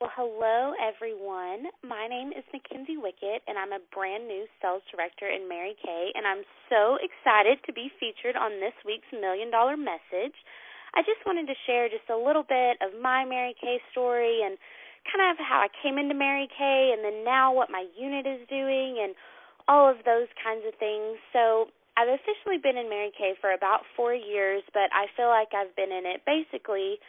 Well, hello, everyone. My name is Mackenzie Wickett, and I'm a brand new sales director in Mary Kay, and I'm so excited to be featured on this week's Million Dollar Message. I just wanted to share just a little bit of my Mary Kay story and kind of how I came into Mary Kay and then now what my unit is doing and all of those kinds of things. So I've officially been in Mary Kay for about 4 years, but I feel like I've been in it basically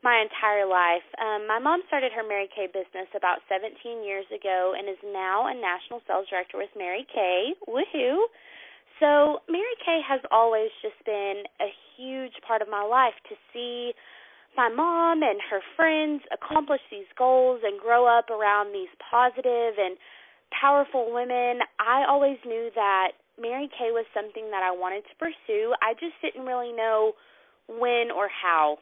my entire life. My mom started her Mary Kay business about 17 years ago and is now a national sales director with Mary Kay. Woohoo! So Mary Kay has always just been a huge part of my life to see my mom and her friends accomplish these goals and grow up around these positive and powerful women. I always knew that Mary Kay was something that I wanted to pursue. I just didn't really know when or how.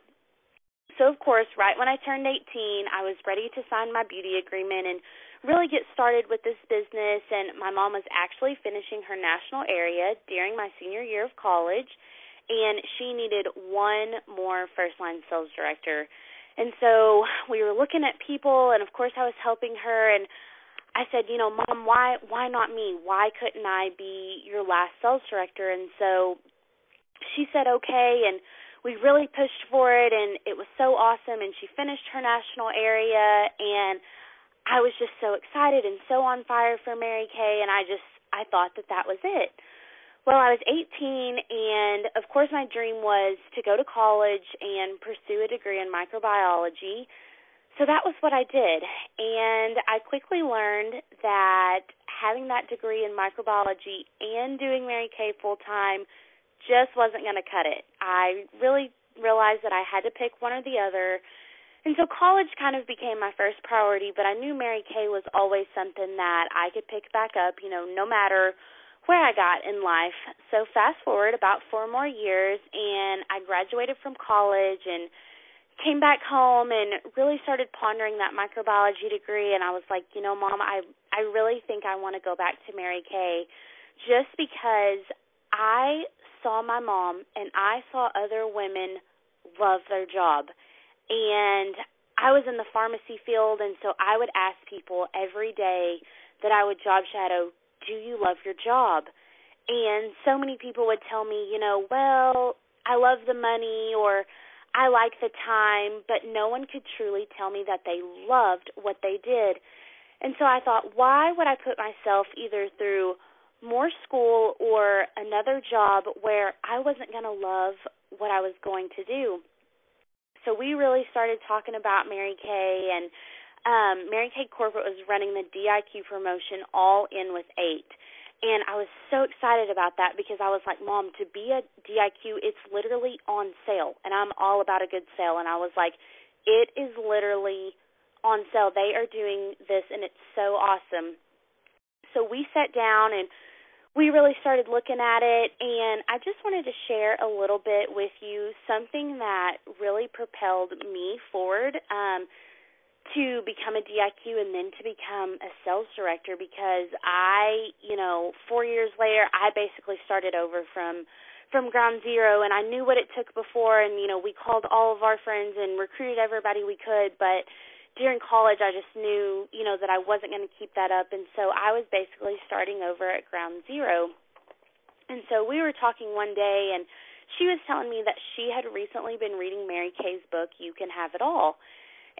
So, of course, right when I turned 18, I was ready to sign my beauty agreement and really get started with this business. And my mom was actually finishing her national area during my senior year of college, and she needed one more first-line sales director. And so we were looking at people, and, of course, I was helping her. And I said, Mom, why not me? Why couldn't I be your last sales director? And so she said, okay, and we really pushed for it, and it was so awesome, and she finished her national area, and I was just so excited and so on fire for Mary Kay, and I thought that was it. Well, I was 18, and of course my dream was to go to college and pursue a degree in microbiology, so that was what I did, and I quickly learned that having that degree in microbiology and doing Mary Kay full-time just wasn't going to cut it. I really realized that I had to pick one or the other, and so college kind of became my first priority, but I knew Mary Kay was always something that I could pick back up, no matter where I got in life. So fast forward about 4 more years, and I graduated from college and came back home and really started pondering that microbiology degree, and I was like, Mom, I really think I want to go back to Mary Kay just because I saw my mom and I saw other women love their job. And I was in the pharmacy field, and so I would ask people every day that I would job shadow, do you love your job? And so many people would tell me, well, I love the money or I like the time, but no one could truly tell me that they loved what they did. And so I thought, why would I put myself either through more school or another job where I wasn't going to love what I was going to do? So we really started talking about Mary Kay, and Mary Kay Corporate was running the DIQ promotion all in with 8. And I was so excited about that because I was like, Mom, to be a DIQ, it's literally on sale, and I'm all about a good sale. And I was like, it is literally on sale. They are doing this, and it's so awesome. So we sat down, and we really started looking at it, and I just wanted to share a little bit with you something that really propelled me forward to become a DIQ and then to become a sales director because I, 4 years later, I basically started over from ground zero, and I knew what it took before, and, we called all of our friends and recruited everybody we could, but during college, I just knew, that I wasn't going to keep that up, and so I was basically starting over at ground zero. And so we were talking one day, and she was telling me that she had recently been reading Mary Kay's book, You Can Have It All.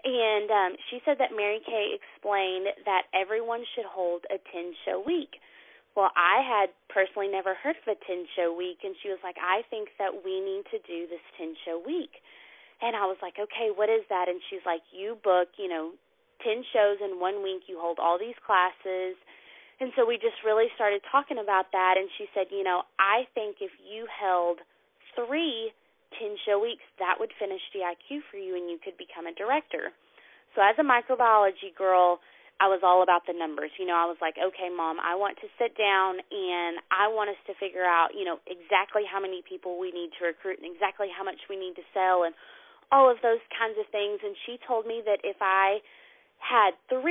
And she said that Mary Kay explained that everyone should hold a 10-show week. Well, I had personally never heard of a 10-show week, and she was like, I think that we need to do this 10-show week. And I was like, okay, what is that? And she's like, you book, 10 shows in 1 week. You hold all these classes. And so we just really started talking about that. And she said, I think if you held 3 10-show weeks, that would finish DIQ for you and you could become a director. So as a microbiology girl, I was all about the numbers. I was like, okay, Mom, I want to sit down and I want us to figure out, exactly how many people we need to recruit and exactly how much we need to sell and all of those kinds of things. And she told me that if I had 3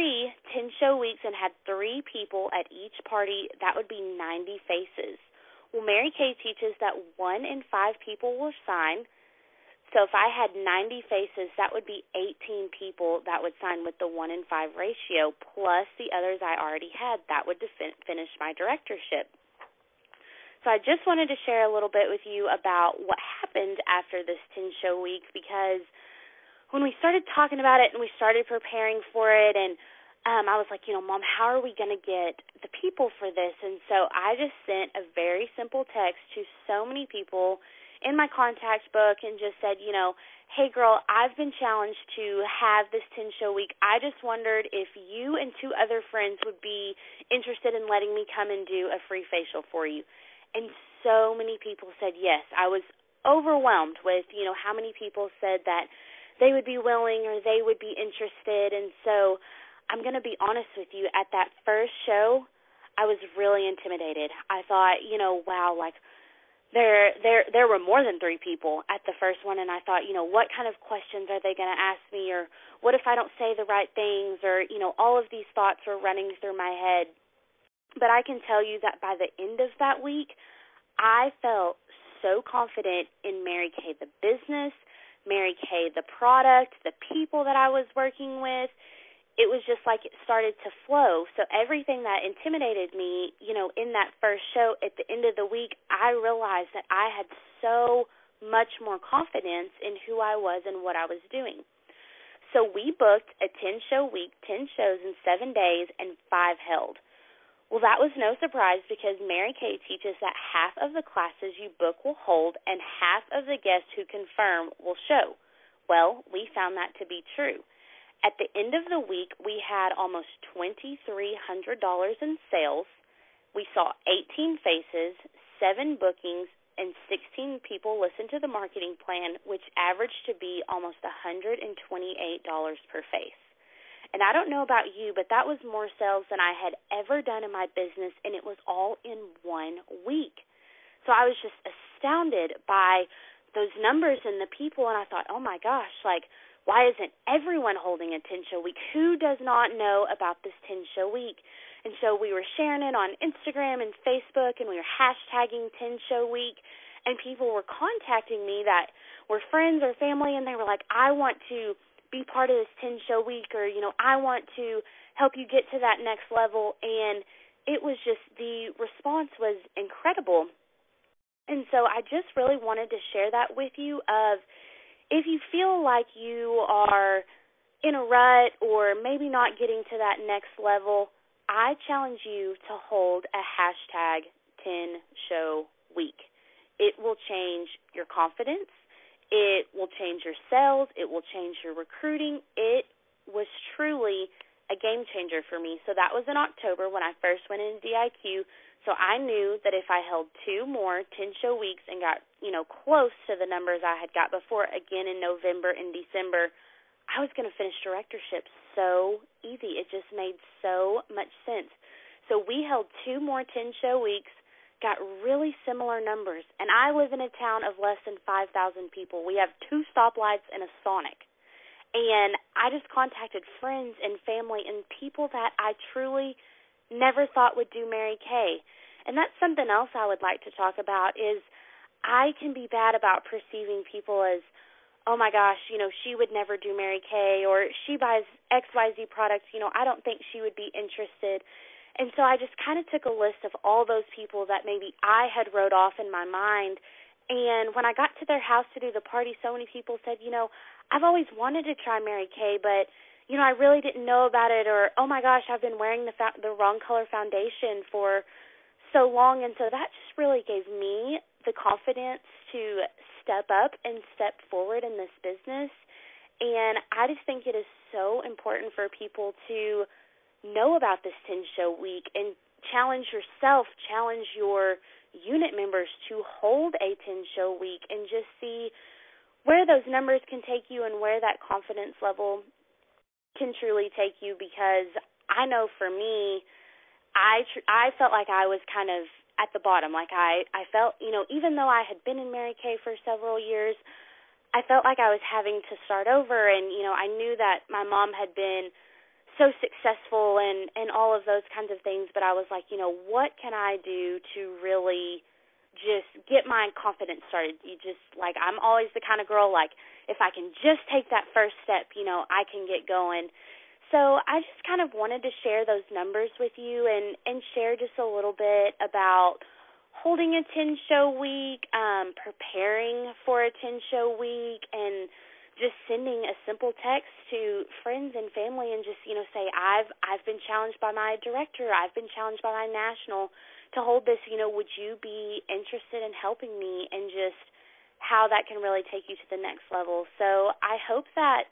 10-show weeks and had 3 people at each party, that would be 90 faces. Well, Mary Kay teaches that 1 in 5 people will sign, So if I had 90 faces, that would be 18 people that would sign with the 1-in-5 ratio, plus the others I already had. That would finish my directorship. So I just wanted to share a little bit with you about what happened after this 10-show week, because when we started talking about it and we started preparing for it, and I was like, Mom, how are we going to get the people for this? And so I just sent a very simple text to so many people in my contact book and just said, hey, girl, I've been challenged to have this 10-show week. I just wondered if you and 2 other friends would be interested in letting me come and do a free facial for you. And so many people said yes. I was overwhelmed with, how many people said that they would be willing or they would be interested. And so I'm going to be honest with you, at that first show, I was really intimidated. I thought, wow, like there were more than 3 people at the first one, and I thought, what kind of questions are they going to ask me, or what if I don't say the right things, or, all of these thoughts were running through my head. But I can tell you that by the end of that week, I felt so confident in Mary Kay, the business, Mary Kay, the product, the people that I was working with. It was just like it started to flow. So everything that intimidated me, in that first show, at the end of the week, I realized that I had so much more confidence in who I was and what I was doing. So we booked a 10-show week, 10 shows in 7 days, and 5 held. Well, that was no surprise, because Mary Kay teaches that half of the classes you book will hold and half of the guests who confirm will show. Well, we found that to be true. At the end of the week, we had almost $2,300 in sales. We saw 18 faces, 7 bookings, and 16 people listen to the marketing plan, which averaged to be almost $128 per face. And I don't know about you, but that was more sales than I had ever done in my business, and it was all in 1 week. So I was just astounded by those numbers and the people, and I thought, oh my gosh, why isn't everyone holding a 10-show week? Who does not know about this 10-show week? And so we were sharing it on Instagram and Facebook, and we were hashtagging 10-show week, and people were contacting me that were friends or family, and they were like, I want to be part of this 10-show week, or, I want to help you get to that next level. And it was just, the response was incredible. And so I just really wanted to share that with you of, if you feel like you are in a rut or maybe not getting to that next level, I challenge you to hold a hashtag 10-show week. It will change your confidence. It will change your sales. It will change your recruiting. It was truly a game changer for me. So that was in October when I first went into DIQ. So I knew that if I held 2 more 10-show weeks and got, close to the numbers I had got before, again in November and December, I was going to finish directorship so easy. It just made so much sense. So we held 2 more 10-show weeks, got really similar numbers. And I live in a town of less than 5,000 people. We have 2 stoplights and a Sonic. And I just contacted friends and family and people that I truly never thought would do Mary Kay. And that's something else I would like to talk about is I can be bad about perceiving people as, oh my gosh, she would never do Mary Kay, or she buys XYZ products, I don't think she would be interested. And so I just kind of took a list of all those people that maybe I had wrote off in my mind. And when I got to their house to do the party, so many people said, I've always wanted to try Mary Kay, but I really didn't know about it, or, oh my gosh, I've been wearing the wrong color foundation for so long. And so that just really gave me the confidence to step up and step forward in this business. And I just think it is so important for people to know about this 10-show week and challenge yourself, challenge your unit members to hold a 10-show week and just see where those numbers can take you and where that confidence level can truly take you. Because I know for me, I felt like I was kind of at the bottom. Like I felt, even though I had been in Mary Kay for several years, I felt like I was having to start over. And, I knew that my mom had been so successful and all of those kinds of things. But I was like, what can I do to really just get my confidence started? I'm always the kind of girl, if I can just take that first step, I can get going. So I just kind of wanted to share those numbers with you and share just a little bit about holding a 10-show week, preparing for a 10-show week, and just sending a simple text to friends and family and just, say, I've been challenged by my director, I've been challenged by my national to hold this, would you be interested in helping me, and just how that can really take you to the next level. So I hope that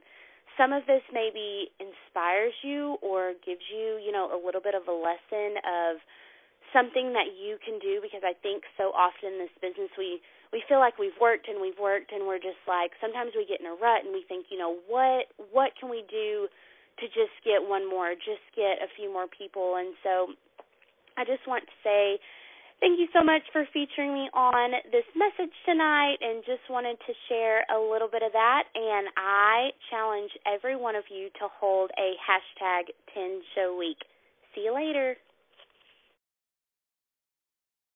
some of this maybe inspires you or gives you, a little bit of a lesson of something that you can do, because I think so often in this business we feel like we've worked and we're just like, sometimes we get in a rut and we think, what can we do to just get one more, just get a few more people. And so I just want to say thank you so much for featuring me on this message tonight, and just wanted to share a little bit of that. And I challenge every one of you to hold a hashtag 10-show week. See you later.